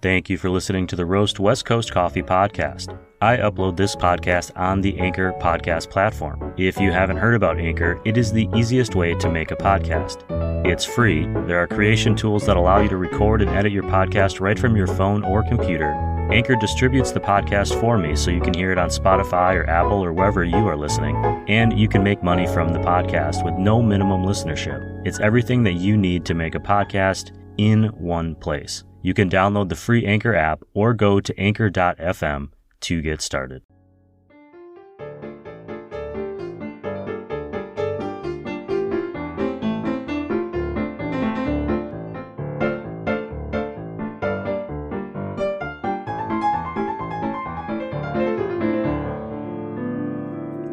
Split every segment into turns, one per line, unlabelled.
Thank you for listening to the Roast West Coast Coffee Podcast. I upload this podcast on the Anchor podcast platform. If you haven't heard about Anchor, it is the easiest way to make a podcast. It's free. There are creation tools that allow you to record and edit your podcast right from your phone or computer. Anchor distributes the podcast for me so you can hear it on Spotify or Apple or wherever you are listening. And you can make money from the podcast with no minimum listenership. It's everything that you need to make a podcast in one place. You can download the free Anchor app or go to anchor.fm to get started.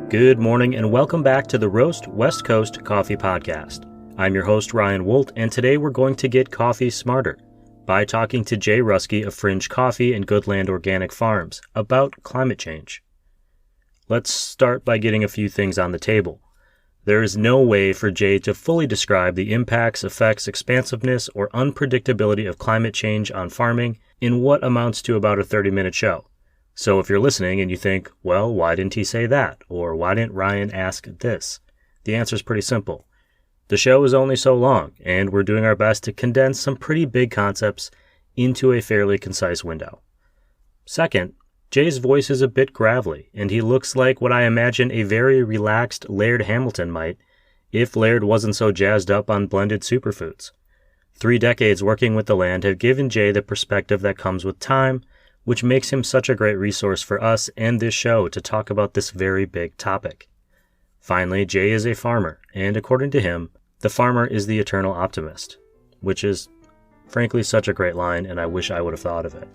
Good morning and welcome back to the Roast West Coast Coffee Podcast. I'm your host, Ryan Wolt, and today we're going to get coffee smarter by talking to Jay Ruskey of Fringe Coffee and Goodland Organic Farms about climate change. Let's start by getting a few things on the table. There is no way for Jay to fully describe the impacts, effects, expansiveness, or unpredictability of climate change on farming in what amounts to about a 30-minute show. So if you're listening and you think, well, why didn't he say that? Or why didn't Ryan ask this? The answer is pretty simple. The show is only so long, and we're doing our best to condense some pretty big concepts into a fairly concise window. Second, Jay's voice is a bit gravelly, and he looks like what I imagine a very relaxed Laird Hamilton might if Laird wasn't so jazzed up on blended superfoods. 3 decades working with the land have given Jay the perspective that comes with time, which makes him such a great resource for us and this show to talk about this very big topic. Finally, Jay is a farmer, and according to him, the farmer is the eternal optimist, which is, frankly, such a great line, and I wish I would have thought of it.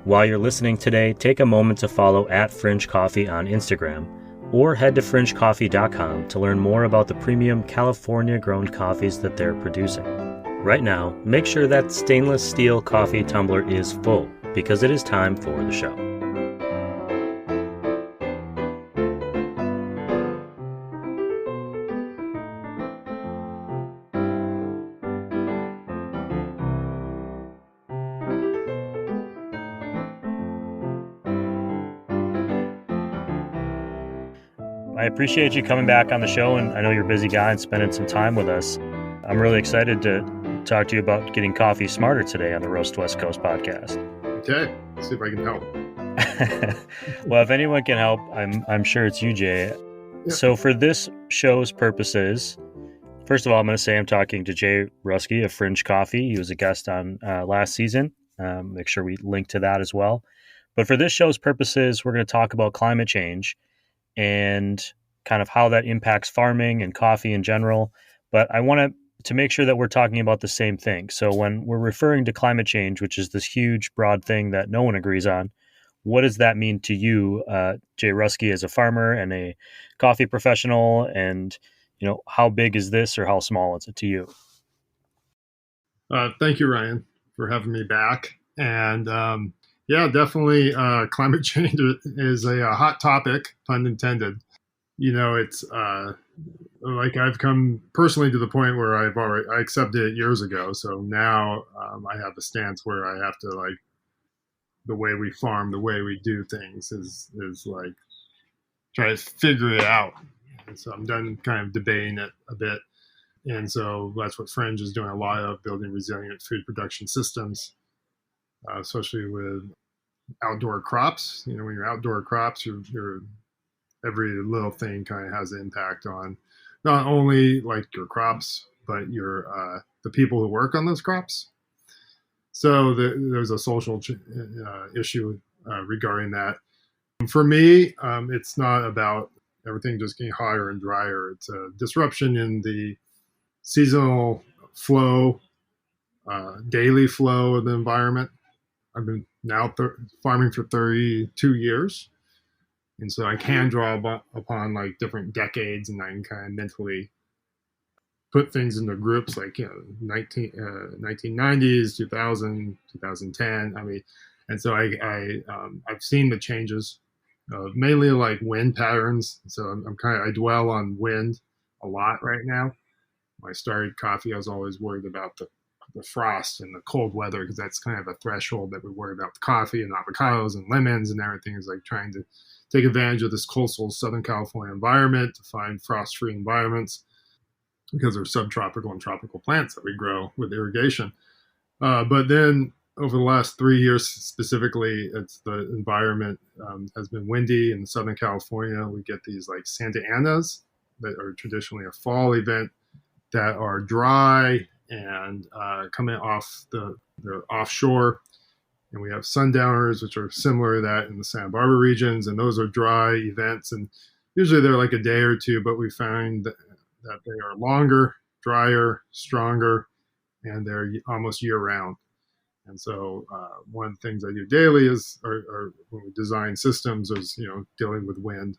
While you're listening today, take a moment to follow @Fringe Coffee on Instagram, or head to fringecoffee.com to learn more about the premium California-grown coffees that they're producing. Right now, make sure that stainless steel coffee tumbler is full, because it is time for the show. I appreciate you coming back on the show, and I know you're a busy guy and spending some time with us. I'm really excited to talk to you about getting coffee smarter today on the Roast West Coast podcast.
Okay, let's see if I can help.
Well, if anyone can help, I'm sure it's you, Jay. Yeah. So for this show's purposes, first of all, I'm going to say I'm talking to Jay Ruskey of Fringe Coffee. He was a guest on last season. Make sure we link to that as well. But for this show's purposes, we're going to talk about climate change and kind of how that impacts farming and coffee in general. But I want to make sure that we're talking about the same thing. So when we're referring to climate change, which is this huge, broad thing that no one agrees on, what does that mean to you, Jay Ruskey, as a farmer and a coffee professional? And, how big is this or how small is it to you?
Thank you, Ryan, for having me back. And yeah, definitely climate change is a hot topic, pun intended. It's like I've come personally to the point where I accepted it years ago. So now I have a stance where I have to the way we farm, the way we do things is like try to figure it out. And so I'm done kind of debating it a bit. And so that's what Fringe is doing a lot of, building resilient food production systems, especially with outdoor crops. When you're outdoor crops, you're every little thing kind of has an impact on not only your crops, but your the people who work on those crops. So there's a social issue regarding that. For me, it's not about everything just getting hotter and drier. It's a disruption in the seasonal flow, daily flow of the environment. I've been now farming for 32 years. And so I can draw upon different decades, and I can kind of mentally put things into groups 1990s, 2000, 2010. And so I've seen the changes, mainly wind patterns. So I dwell on wind a lot right now. When I started coffee, I was always worried about the frost and the cold weather, because that's kind of a threshold that we worry about with coffee and avocados and lemons and everything, is like trying to take advantage of this coastal Southern California environment to find frost-free environments, because they're subtropical and tropical plants that we grow with irrigation. But then over the last 3 years specifically, it's the environment has been windy in Southern California. We get these like Santa Anas that are traditionally a fall event that are dry and coming off the offshore. And we have sundowners, which are similar to that in the Santa Barbara regions. And those are dry events. And usually they're like a day or two, but we find that they are longer, drier, stronger, and they're almost year round. And so one of the things I do daily is, or when we design systems, is dealing with wind.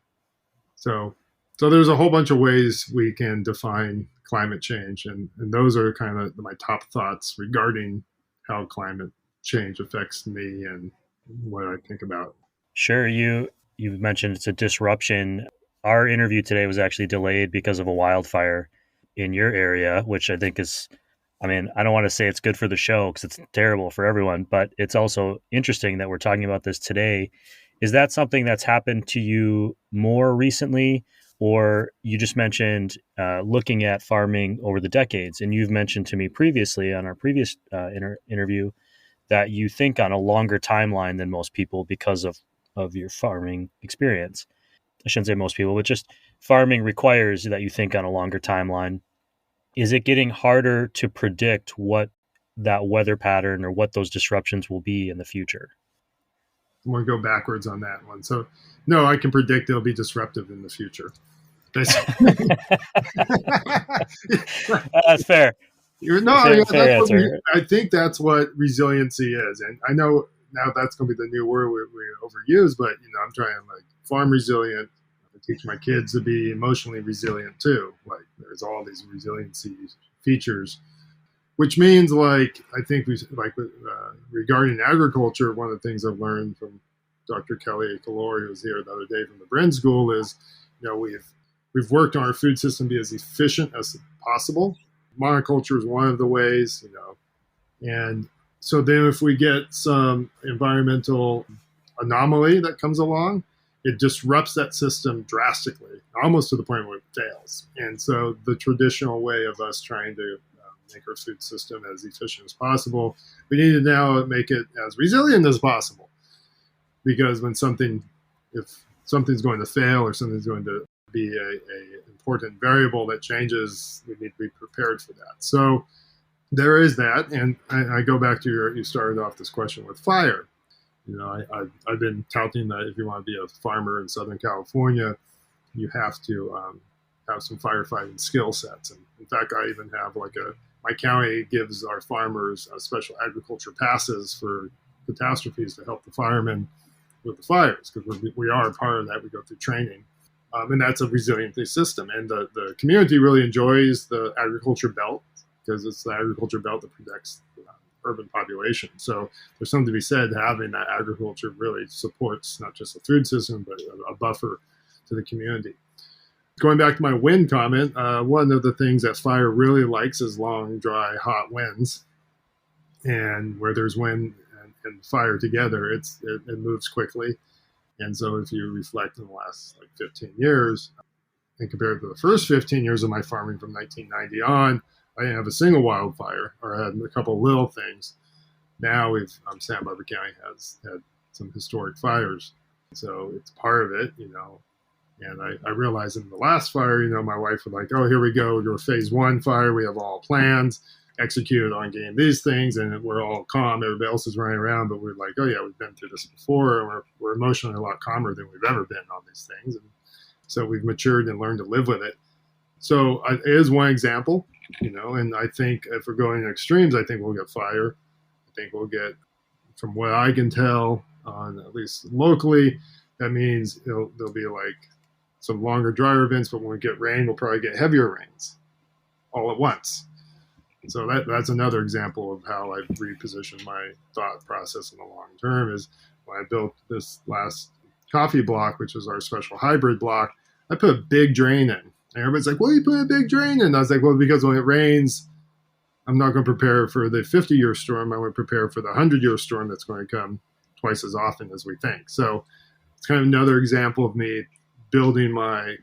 So there's a whole bunch of ways we can define climate change, and those are kind of my top thoughts regarding how climate change affects me and what I think about.
Sure, you mentioned it's a disruption. Our interview today was actually delayed because of a wildfire in your area, which I think is, I don't want to say it's good for the show because it's terrible for everyone, but it's also interesting that we're talking about this today. Is that something that's happened to you more recently, or you just mentioned looking at farming over the decades? And you've mentioned to me previously on our previous interview that you think on a longer timeline than most people because of your farming experience. I shouldn't say most people, but just farming requires that you think on a longer timeline. Is it getting harder to predict what that weather pattern or what those disruptions will be in the future?
I'm going to go backwards on that one. So, no, I can predict it'll be disruptive in the future.
That's fair.
Fair answer. I think that's what resiliency is. And I know now that's going to be the new word we overuse, but I'm trying to farm resilient. I teach my kids to be emotionally resilient too. Like there's all these resiliency features, which means I think regarding agriculture, one of the things I've learned from Dr. Kelly Kalori, who was here the other day from the Bren School, is we've worked on our food system to be as efficient as possible. Monoculture is one of the ways, and so then if we get some environmental anomaly that comes along, it disrupts that system drastically, almost to the point where it fails. And so the traditional way of us trying to make our food system as efficient as possible, we need to now make it as resilient as possible. Because if something's going to fail or something's going to be a important variable that changes, we need to be prepared for that. So there is that. And I go back to you started off this question with fire. I've been touting that if you want to be a farmer in Southern California, you have to have some firefighting skill sets. And in fact, I even have my county gives our farmers special agriculture passes for catastrophes to help the firemen with the fires, because we are a part of that. We go through training. And that's a resiliency system. And the community really enjoys the agriculture belt, because it's the agriculture belt that protects the urban population. So there's something to be said, having that agriculture really supports not just the food system, but a buffer to the community. Going back to my wind comment, one of the things that fire really likes is long, dry, hot winds. And where there's wind and fire together, it moves quickly. And so if you reflect in the last 15 years, and compared to the first 15 years of my farming from 1990 on, I didn't have a single wildfire, or I had a couple of little things. Now Santa Barbara County has had some historic fires. So it's part of it, And I realized in the last fire, my wife was like, oh, here we go. Your phase 1 fire. We have all plans executed on getting these things, and we're all calm. Everybody else is running around, but we're like, oh yeah, we've been through this before, and we're emotionally a lot calmer than we've ever been on these things. And so we've matured and learned to live with it. So it is one example, and I think if we're going to extremes, I think we'll get fire. I think we'll get, from what I can tell, on at least locally, that means there'll be some longer, drier events, but when we get rain, we'll probably get heavier rains all at once. So that's another example of how I've repositioned my thought process in the long term. Is when I built this last coffee block, which is our special hybrid block, I put a big drain in. And everybody's like, well, you put a big drain in? And I was like, well, because when it rains, I'm not going to prepare for the 50-year storm. I want to prepare for the 100-year storm that's going to come twice as often as we think. So it's kind of another example of me building my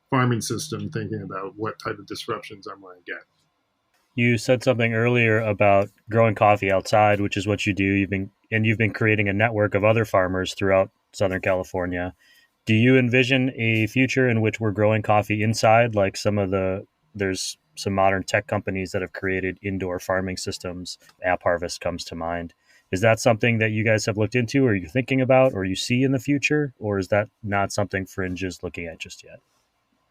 farming system, thinking about what type of disruptions I'm going to get.
You said something earlier about growing coffee outside, which is what you do. You've been creating a network of other farmers throughout Southern California. Do you envision a future in which we're growing coffee inside, like there's some modern tech companies that have created indoor farming systems? App Harvest comes to mind. Is that something that you guys have looked into, or you're thinking about, or you see in the future, or is that not something Fringe is looking at just yet?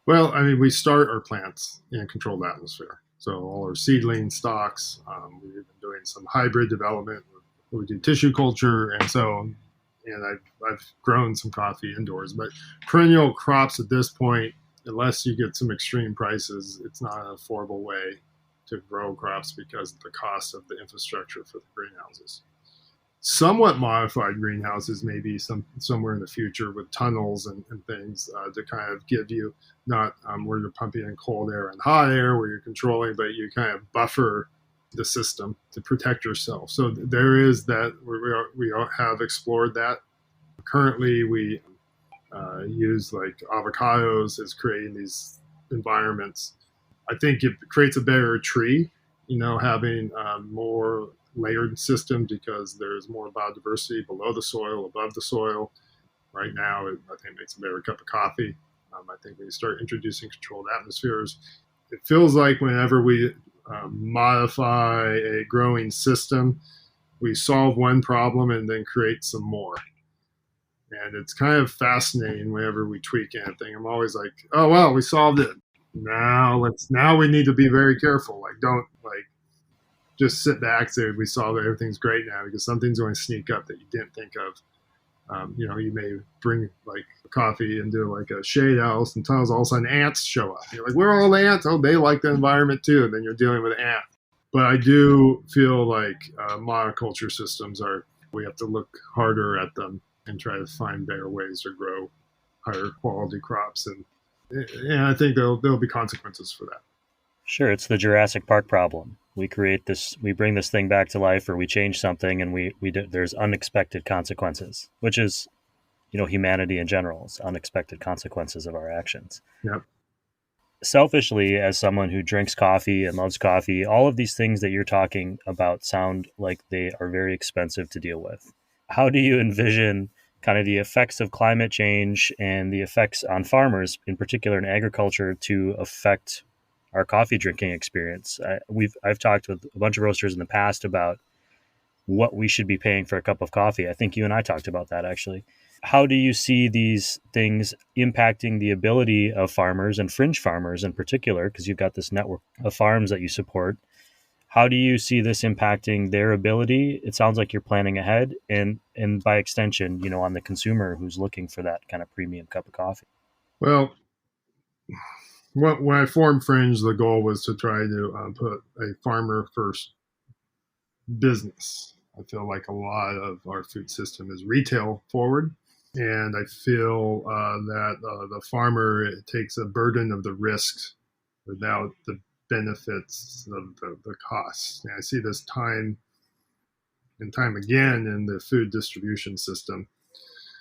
Well, I mean, we start our plants in a controlled atmosphere. So all our seedling stocks, we've been doing some hybrid development. We do tissue culture, and I've grown some coffee indoors. But perennial crops at this point, unless you get some extreme prices, it's not an affordable way to grow crops because of the cost of the infrastructure for the greenhouses. Somewhat modified greenhouses maybe somewhere in the future with tunnels and things to kind of give you not where you're pumping in cold air and hot air where you're controlling, but you kind of buffer the system to protect yourself. So there is that. We have explored that. Currently, we use like avocados as creating these environments. I think it creates a better tree, having more layered system because there's more biodiversity below the soil, above the soil. Right now, I think it makes a better cup of coffee. I think when you start introducing controlled atmospheres, it feels like whenever we modify a growing system, we solve one problem and then create some more. And it's kind of fascinating whenever we tweak anything. I'm always like, oh, well, we solved it. Now we need to be very careful. Don't just sit back, say we solved it, everything's great now, because something's going to sneak up that you didn't think of. You may bring like coffee into like a shade house and tunnels, all of a sudden ants show up. You're like, where are all the ants? Oh, they like the environment too. And then you're dealing with ants. But I do feel like monoculture systems we have to look harder at them and try to find better ways to grow higher quality crops. And I think there'll be consequences for that.
Sure. It's the Jurassic Park problem. We bring this thing back to life, or we change something, and there's unexpected consequences, which is, humanity in general, is unexpected consequences of our actions.
Yep.
Selfishly, as someone who drinks coffee and loves coffee, all of these things that you're talking about sound like they are very expensive to deal with. How do you envision kind of the effects of climate change and the effects on farmers, in particular in agriculture, to affect our coffee drinking experience? I've talked with a bunch of roasters in the past about what we should be paying for a cup of coffee. I think you and I talked about that actually. How do you see these things impacting the ability of farmers and fringe farmers in particular, because you've got this network of farms that you support? How do you see this impacting their ability? It sounds like you're planning ahead and by extension, on the consumer who's looking for that kind of premium cup of coffee.
Well, when I formed Fringe, the goal was to try to put a farmer first business. I feel like a lot of our food system is retail forward. And I feel that the farmer takes a burden of the risks without the benefits of the costs. And I see this time and time again in the food distribution system,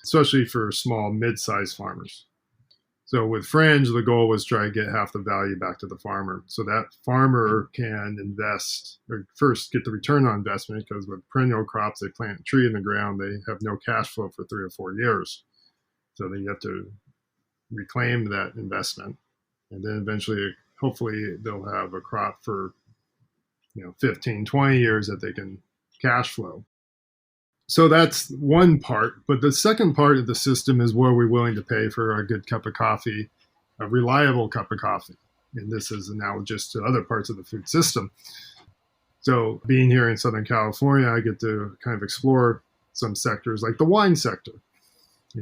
especially for small, mid-sized farmers. So with Fringe, the goal was try to get half the value back to the farmer. So that farmer can invest, or first get the return on investment, because with perennial crops, they plant a tree in the ground, they have no cash flow for 3 or 4 years. So then you have to reclaim that investment. And then eventually, hopefully, they'll have a crop for 15, 20 years that they can cash flow. So that's one part. But the second part of the system is what we're willing to pay for a good cup of coffee, a reliable cup of coffee. And this is analogous to other parts of the food system. So being here in Southern California, I get to kind of explore some sectors like the wine sector.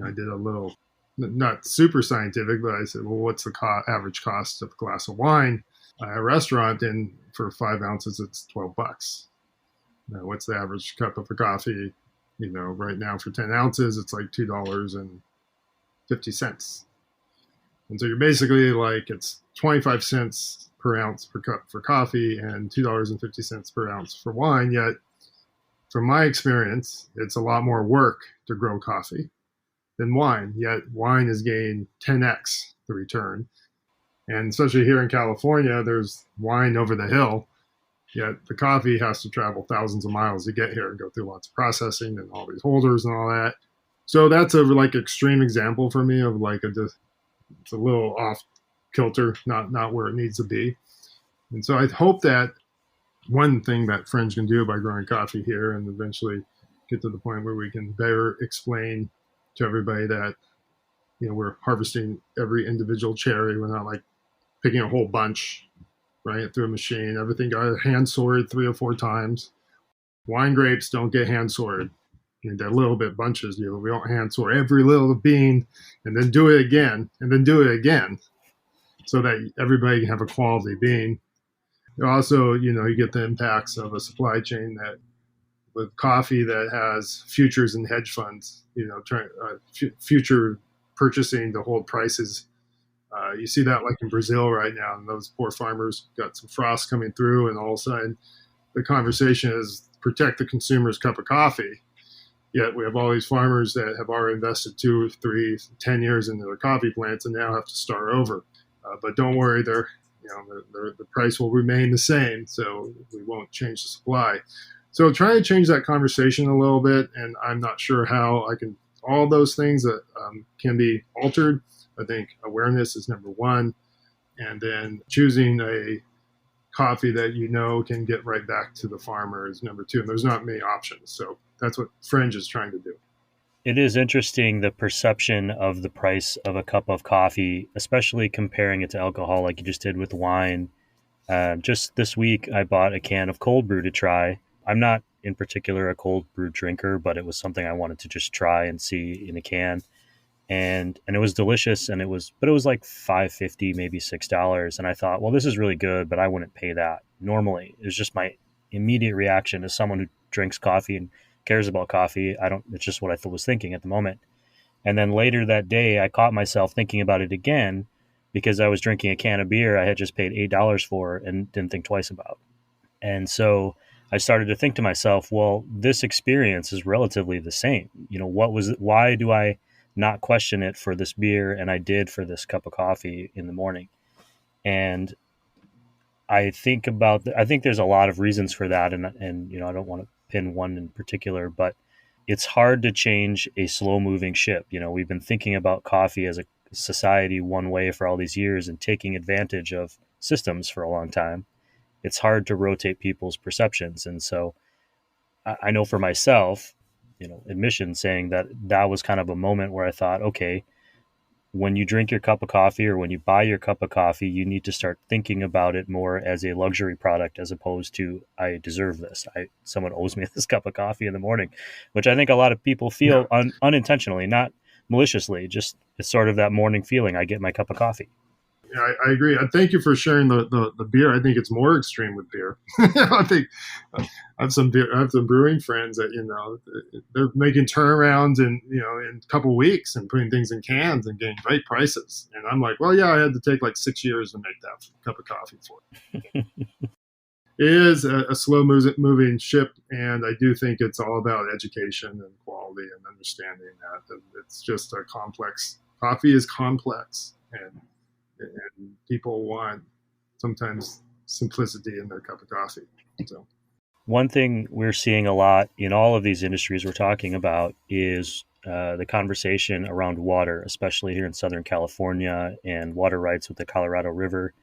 I did a little, not super scientific, but I said, well, what's the average cost of a glass of wine at a restaurant? And for 5 ounces, it's $12. Now, what's the average cup of a coffee? Right now for 10 ounces, it's like $2.50. And so you're basically like, it's 25 cents per ounce per cup for coffee and $2.50 per ounce for wine. Yet, from my experience, it's a lot more work to grow coffee than wine. Yet wine is gained 10x the return. And especially here in California, there's wine over the hill. Yet the coffee has to travel thousands of miles to get here and go through lots of processing and all these holders and all that. So that's a like extreme example for me of like it's a little off kilter, not where it needs to be. And so I hope that one thing that Fringe can do by growing coffee here and eventually get to the point where we can better explain to everybody that, we're harvesting every individual cherry. We're not like picking a whole bunch, right, through a machine. Everything got hand sorted 3 or 4 times. Wine grapes don't get hand sorted. They're little bit bunches. We don't hand sort every little bean and then do it again and then do it again so that everybody can have a quality bean. Also, you get the impacts of a supply chain that with coffee that has futures and hedge funds, future purchasing to hold prices. You see that like in Brazil right now, and those poor farmers got some frost coming through, and all of a sudden the conversation is protect the consumer's cup of coffee. Yet we have all these farmers that have already invested 2, 3, 10 years into their coffee plants and now have to start over. But don't worry, the price will remain the same, so we won't change the supply. So trying to change that conversation a little bit, and I'm not sure how I can. All those things that can be altered. I think awareness is number one, and then choosing a coffee that can get right back to the farmer is number 2. And there's not many options, so that's what Fringe is trying to do.
It is interesting, the perception of the price of a cup of coffee, especially comparing it to alcohol like you just did with wine. Just this week, I bought a can of cold brew to try. I'm not in particular a cold brew drinker, but it was something I wanted to just try and see in a can. And it was delicious, but it was like $5.50, maybe $6. And I thought, well, this is really good, but I wouldn't pay that normally. It was just my immediate reaction as someone who drinks coffee and cares about coffee. It's just what I was thinking at the moment. And then later that day, I caught myself thinking about it again because I was drinking a can of beer I had just paid $8 for and didn't think twice about. And so I started to think to myself, well, this experience is relatively the same. Why do I not question it for this beer and I did for this cup of coffee in the morning? And I think there's a lot of reasons for that. And I don't want to pin one in particular, but it's hard to change a slow moving ship. We've been thinking about coffee as a society one way for all these years and taking advantage of systems for a long time. It's hard to rotate people's perceptions. And so I know for myself, admission saying that was kind of a moment where I thought, okay, when you drink your cup of coffee or when you buy your cup of coffee, you need to start thinking about it more as a luxury product as opposed to, I deserve this. Someone owes me this cup of coffee in the morning, which I think a lot of people feel unintentionally, not maliciously, just it's sort of that morning feeling. I get my cup of coffee.
Yeah, I agree. Thank you for sharing the beer. I think it's more extreme with beer. I think I have some brewing friends that they're making turnarounds in a couple of weeks and putting things in cans and getting great prices. And I'm like, well, yeah, I had to take like 6 years to make that cup of coffee for it. It is a slow moving ship, and I do think it's all about education and quality and understanding that it's just a complex. Coffee is complex, and people want sometimes simplicity in their cup of coffee. So
one thing we're seeing a lot in all of these industries we're talking about is the conversation around water, especially here in Southern California and water rights with the Colorado River.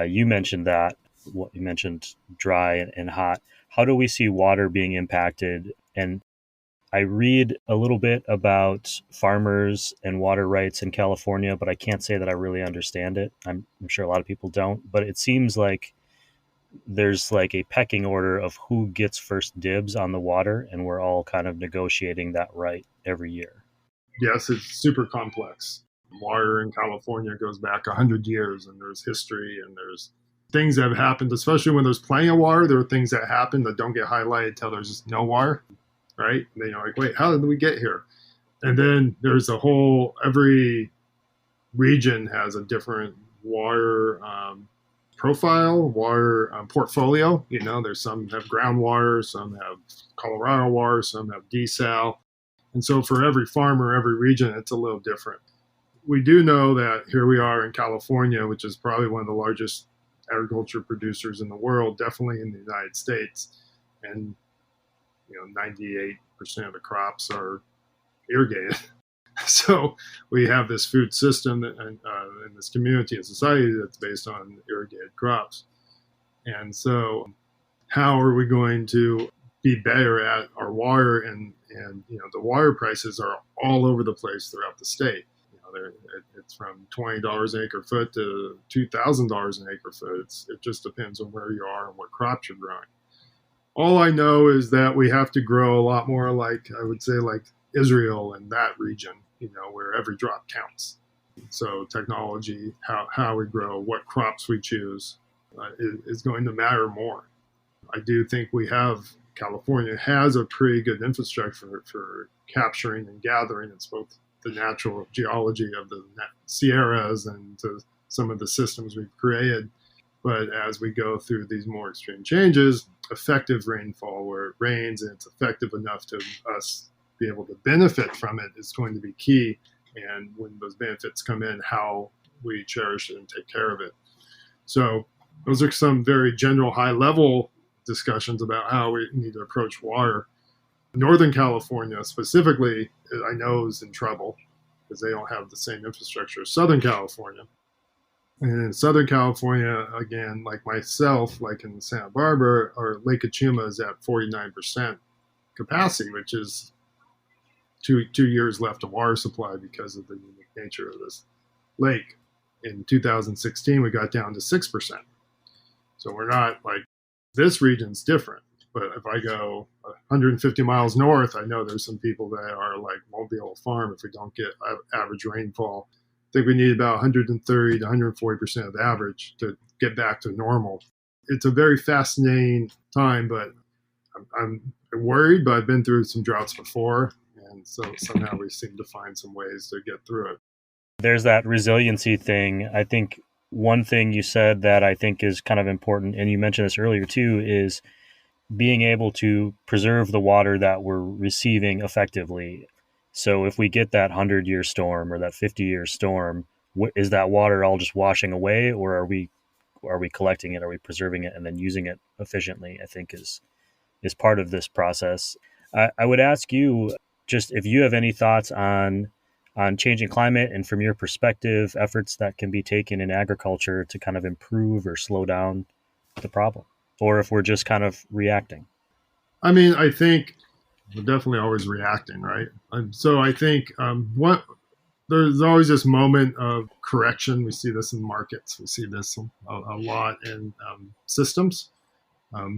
You mentioned that. You mentioned dry and hot. How do we see water being impacted? And I read a little bit about farmers and water rights in California, but I can't say that I really understand it. I'm sure a lot of people don't, but it seems like there's like a pecking order of who gets first dibs on the water, and we're all kind of negotiating that right every year.
Yes, it's super complex. Water in California goes back 100 years, and there's history, and there's things that have happened, especially when there's plenty of water. There are things that happen that don't get highlighted until there's just no water. Right? And then like, wait, how did we get here? And then there's every region has a different water profile, water portfolio. There's some have groundwater, some have Colorado water, some have desal. And so for every farmer, every region, it's a little different. We do know that here we are in California, which is probably one of the largest agriculture producers in the world, definitely in the United States. And 98% of the crops are irrigated. So we have this food system and this community and society that's based on irrigated crops. And so how are we going to be better at our water? And the water prices are all over the place throughout the state. It's from $20 an acre foot to $2,000 an acre foot. It just depends on where you are and what crops you're growing. All I know is that we have to grow a lot more like Israel and that region, where every drop counts. So technology, how we grow, what crops we choose is going to matter more. I do think California has a pretty good infrastructure for capturing and gathering. It's both the natural geology of the Sierras and to some of the systems we've created. But as we go through these more extreme changes, effective rainfall, where it rains and it's effective enough to us be able to benefit from it, is going to be key. And when those benefits come in, how we cherish it and take care of it. So those are some very general high-level discussions about how we need to approach water. Northern California specifically, I know, is in trouble because they don't have the same infrastructure as Southern California. And in Southern California, again, like myself, like in Santa Barbara, our Lake Achuma is at 49% capacity, which is two years left of water supply because of the unique nature of this lake. In 2016, we got down to 6%. So we're not this region's different. But if I go 150 miles north, I know there's some people that are won't be able to farm if we don't get average rainfall. I think we need about 130 to 140% of the average to get back to normal. It's a very fascinating time, but I'm worried, but I've been through some droughts before. And so somehow we seem to find some ways to get through it.
There's that resiliency thing. I think one thing you said that I think is kind of important, and you mentioned this earlier too, is being able to preserve the water that we're receiving effectively. So if we get that 100-year storm or that 50-year storm, is that water all just washing away, or are we collecting it? Are we preserving it and then using it efficiently? I think is part of this process. I would ask you just if you have any thoughts on changing climate, and from your perspective, efforts that can be taken in agriculture to kind of improve or slow down the problem, or if we're just kind of reacting.
I mean, I think we're definitely always reacting, right? So I think there's always this moment of correction. We see this in markets. We see this a lot in systems.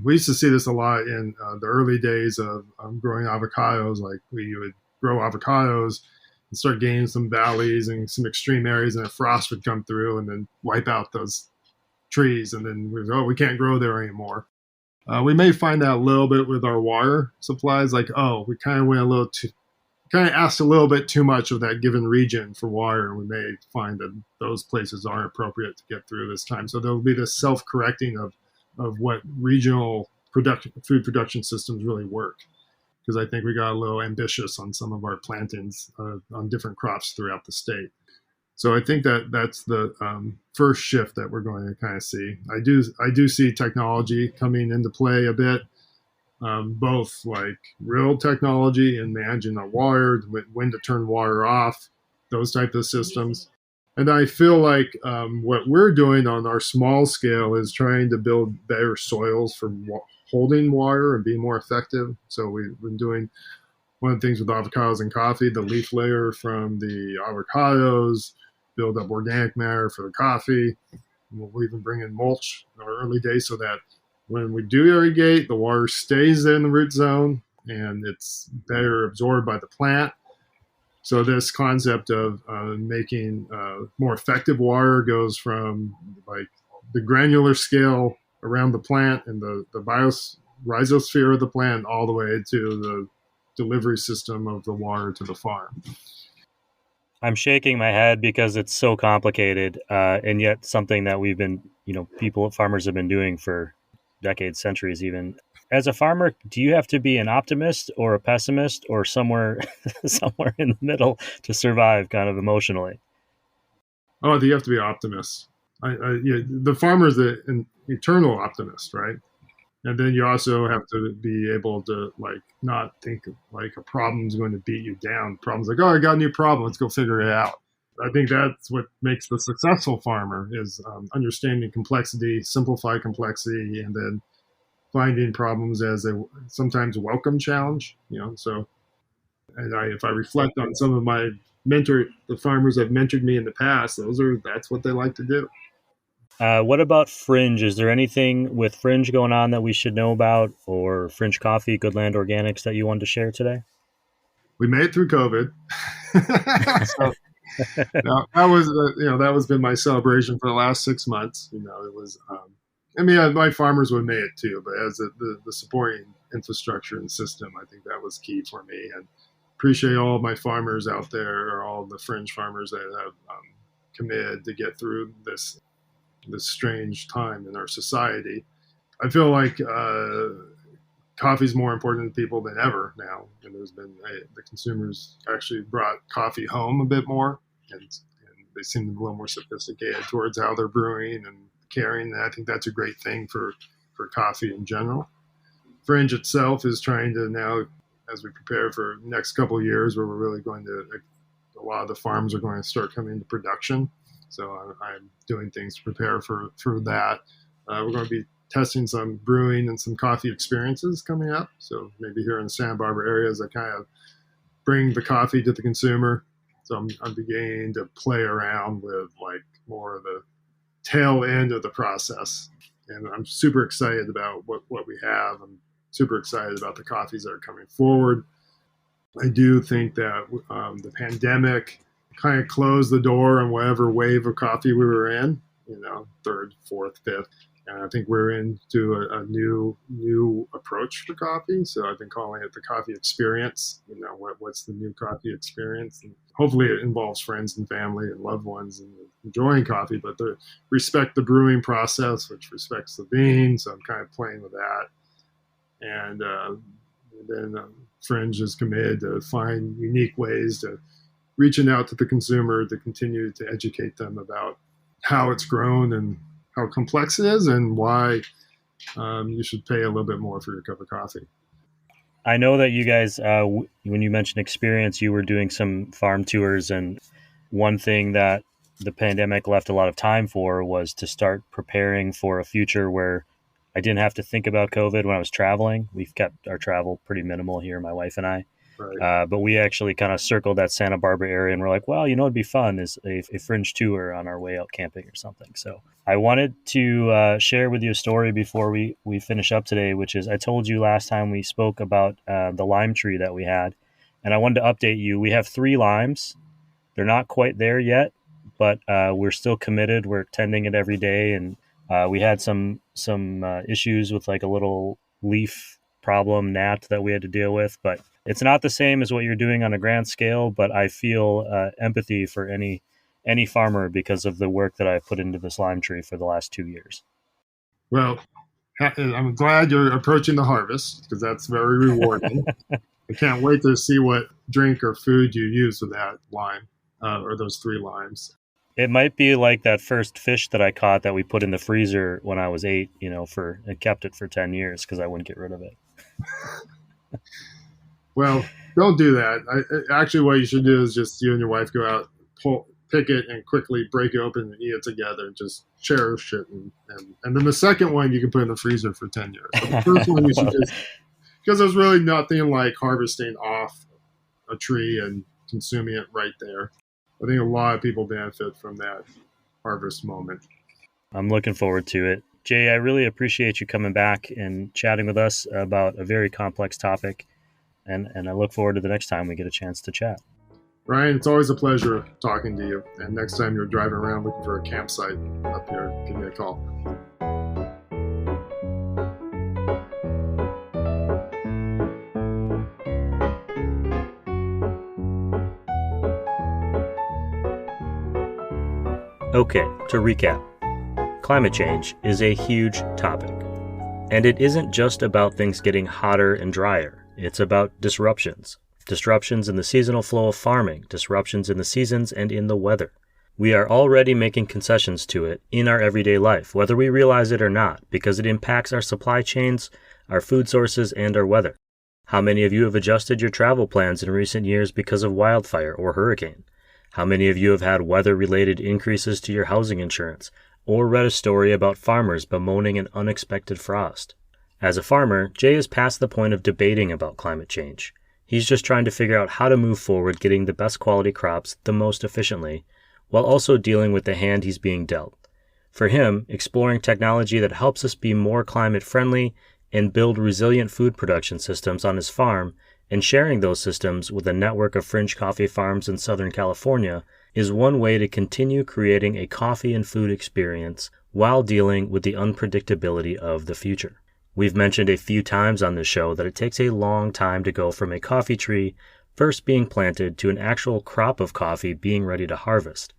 We used to see this a lot in the early days of growing avocados. We would grow avocados and start gaining some valleys and some extreme areas, and a frost would come through and then wipe out those trees, and then we can't grow there anymore. We may find that a little bit with our water supplies, we kind of asked a little bit too much of that given region for water, and we may find that those places aren't appropriate to get through this time. So there'll be this self-correcting of what regional food production systems really work, because I think we got a little ambitious on some of our plantings on different crops throughout the state. So I think that's the first shift that we're going to kind of see. I do see technology coming into play a bit, both real technology in managing the water, when to turn water off, those types of systems. And I feel like what we're doing on our small scale is trying to build better soils for holding water and being more effective. So we've been doing one of the things with avocados and coffee, the leaf layer from the avocados, build up organic matter for the coffee. We'll even bring in mulch in our early days so that when we do irrigate, the water stays in the root zone and it's better absorbed by the plant. So this concept of making more effective water goes from the granular scale around the plant and the rhizosphere of the plant all the way to the delivery system of the water to the farm.
I'm shaking my head because it's so complicated, and yet something that we've been farmers have been doing for decades, centuries even. As a farmer, do you have to be an optimist or a pessimist or somewhere somewhere in the middle to survive kind of emotionally?
Oh, you have to be an optimist. The farmer is an eternal optimist, right? And then you also have to be able to like not think like a problem's going to beat you down. Problems like, oh, I got a new problem. Let's go figure it out. I think that's what makes the successful farmer is understanding complexity, simplify complexity, and then finding problems as a sometimes welcome challenge. So if I reflect on some of my the farmers that mentored me in the past, that's what they like to do.
What about Fringe? Is there anything with Fringe going on that we should know about, or Fringe Coffee, Goodland Organics, that you wanted to share today?
We made it through COVID. So that was been my celebration for the last 6 months. It was. My farmers would have made it too, but as the supporting infrastructure and system, I think that was key for me. And appreciate all of my farmers out there, or all the Fringe farmers that have committed to get through this strange time in our society. I feel like coffee is more important to people than ever now, and the consumers actually brought coffee home a bit more, and they seem to be a little more sophisticated towards how they're brewing and caring. And I think that's a great thing for coffee in general. Fringe itself is trying to now, as we prepare for the next couple of years, where we're really going to, a lot of the farms are going to start coming into production. So I'm doing things to prepare for that. We're going to be testing some brewing and some coffee experiences coming up. So maybe here in the Santa Barbara areas, I kind of bring the coffee to the consumer. So I'm beginning to play around with like more of the tail end of the process. And I'm super excited about what we have. I'm super excited about the coffees that are coming forward. I do think that the pandemic kind of closed the door on whatever wave of coffee we were in, third, fourth, fifth. And I think we're into a new approach to coffee. So I've been calling it the coffee experience. What's the new coffee experience? And hopefully it involves friends and family and loved ones and enjoying coffee, but respect the brewing process, which respects the bean. So I'm kind of playing with that. And then Fringe is committed to find unique ways to reaching out to the consumer to continue to educate them about how it's grown and how complex it is, and why you should pay a little bit more for your cup of coffee.
I know that you guys, when you mentioned experience, you were doing some farm tours, and one thing that the pandemic left a lot of time for was to start preparing for a future where I didn't have to think about COVID when I was traveling. We've kept our travel pretty minimal here, my wife and I.
Right.
But we actually kind of circled that Santa Barbara area, and we're like, well, it'd be fun is a Fringe tour on our way out camping or something. So I wanted to share with you a story before we finish up today, which is I told you last time we spoke about the lime tree that we had, and I wanted to update you. We have 3 limes. They're not quite there yet, but we're still committed. We're tending it every day, and we had some issues with like a little leaf problem, gnat, that we had to deal with, but it's not the same as what you're doing on a grand scale. But I feel empathy for any farmer because of the work that I've put into this lime tree for the last 2 years.
Well, I'm glad you're approaching the harvest, because that's very rewarding. I can't wait to see what drink or food you use with that lime, or those 3 limes.
It might be like that first fish that I caught that we put in the freezer when I was 8, and kept it for 10 years because I wouldn't get rid of it.
Well, don't do that. Actually, what you should do is just you and your wife go out, pick it, and quickly break it open and eat it together. Just cherish it, and then the second one you can put in the freezer for 10 years. But the first one you should because there's really nothing like harvesting off a tree and consuming it right there. I think a lot of people benefit from that harvest moment.
I'm looking forward to it. Jay, I really appreciate you coming back and chatting with us about a very complex topic. And I look forward to the next time we get a chance to chat.
Ryan, it's always a pleasure talking to you. And next time you're driving around looking for a campsite up here, give me a call.
Okay, to recap. climate change is a huge topic. And it isn't just about things getting hotter and drier. It's about disruptions. Disruptions in the seasonal flow of farming, disruptions in the seasons and in the weather. We are already making concessions to it in our everyday life, whether we realize it or not, because it impacts our supply chains, our food sources, and our weather. How many of you have adjusted your travel plans in recent years because of wildfire or hurricane? How many of you have had weather-related increases to your housing insurance, or read a story about farmers bemoaning an unexpected frost? As a farmer, Jay is past the point of debating about climate change. He's just trying to figure out how to move forward getting the best quality crops the most efficiently, while also dealing with the hand he's being dealt. For him, exploring technology that helps us be more climate friendly and build resilient food production systems on his farm, and sharing those systems with a network of fringe coffee farms in Southern California is one way to continue creating a coffee and food experience while dealing with the unpredictability of the future. We've mentioned a few times on this show that it takes a long time to go from a coffee tree first being planted to an actual crop of coffee being ready to harvest.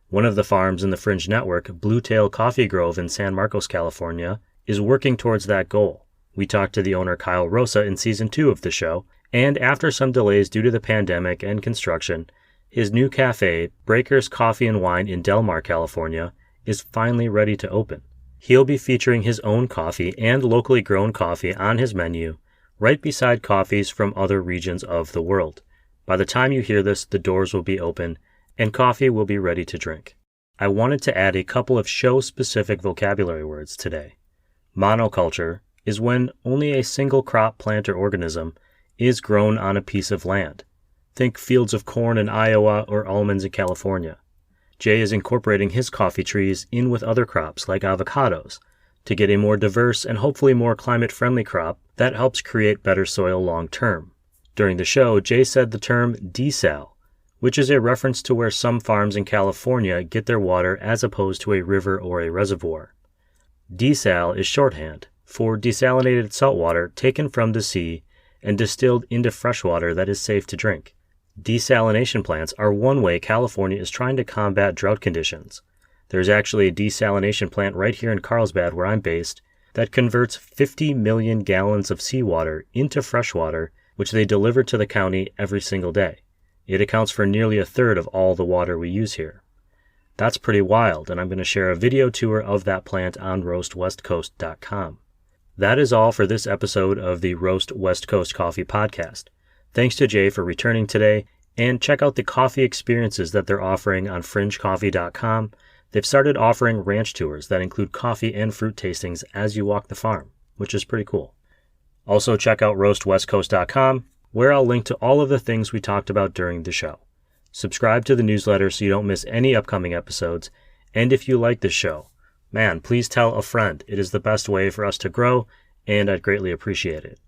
One of the farms in the Fringe Network, Bluetail Coffee Grove in San Marcos, California, is working towards that goal. We talked to the owner Kyle Rosa in Season 2 of the show, and after some delays due to the pandemic and construction, his new cafe, Breakers Coffee and Wine in Del Mar, California, is finally ready to open. He'll be featuring his own coffee and locally grown coffee on his menu, right beside coffees from other regions of the world. By the time you hear this, the doors will be open, and coffee will be ready to drink. I wanted to add a couple of show-specific vocabulary words today. Monoculture is when only a single crop plant or organism is grown on a piece of land. Think fields of corn in Iowa or almonds in California. Jay is incorporating his coffee trees in with other crops like avocados to get a more diverse and hopefully more climate-friendly crop that helps create better soil long-term. During the show, Jay said the term desal, which is a reference to where some farms in California get their water as opposed to a river or a reservoir. Desal is shorthand for desalinated saltwater taken from the sea and distilled into freshwater that is safe to drink. Desalination plants are one way California is trying to combat drought conditions. There's actually a desalination plant right here in Carlsbad, where I'm based, that converts 50 million gallons of seawater into freshwater, which they deliver to the county every single day. It accounts for nearly a third of all the water we use here. That's pretty wild, and I'm going to share a video tour of that plant on roastwestcoast.com. That is all for this episode of the Roast West Coast Coffee Podcast. Thanks to Jay for returning today, and check out the coffee experiences that they're offering on fringecoffee.com. They've started offering ranch tours that include coffee and fruit tastings as you walk the farm, which is pretty cool. Also check out roastwestcoast.com, where I'll link to all of the things we talked about during the show. Subscribe to the newsletter so you don't miss any upcoming episodes, and if you like this show, man, please tell a friend. It is the best way for us to grow, and I'd greatly appreciate it.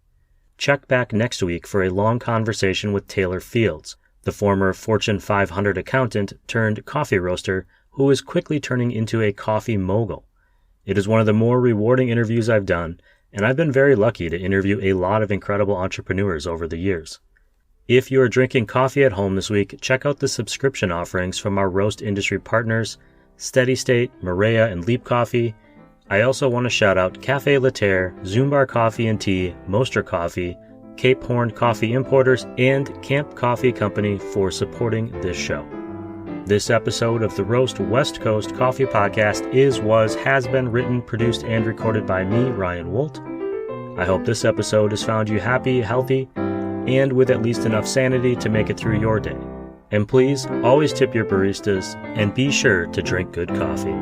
Check back next week for a long conversation with Taylor Fields, the former Fortune 500 accountant turned coffee roaster who is quickly turning into a coffee mogul. It is one of the more rewarding interviews I've done, and I've been very lucky to interview a lot of incredible entrepreneurs over the years. If you are drinking coffee at home this week, check out the subscription offerings from our roast industry partners, Steady State, Maria, and Leap Coffee. I also want to shout out Cafe Laterre, Zumbar Coffee and Tea, Moster Coffee, Cape Horn Coffee Importers, and Camp Coffee Company for supporting this show. This episode of the Roast West Coast Coffee Podcast has been written, produced, and recorded by me, Ryan Wolt. I hope this episode has found you happy, healthy, and with at least enough sanity to make it through your day. And please, always tip your baristas, and be sure to drink good coffee.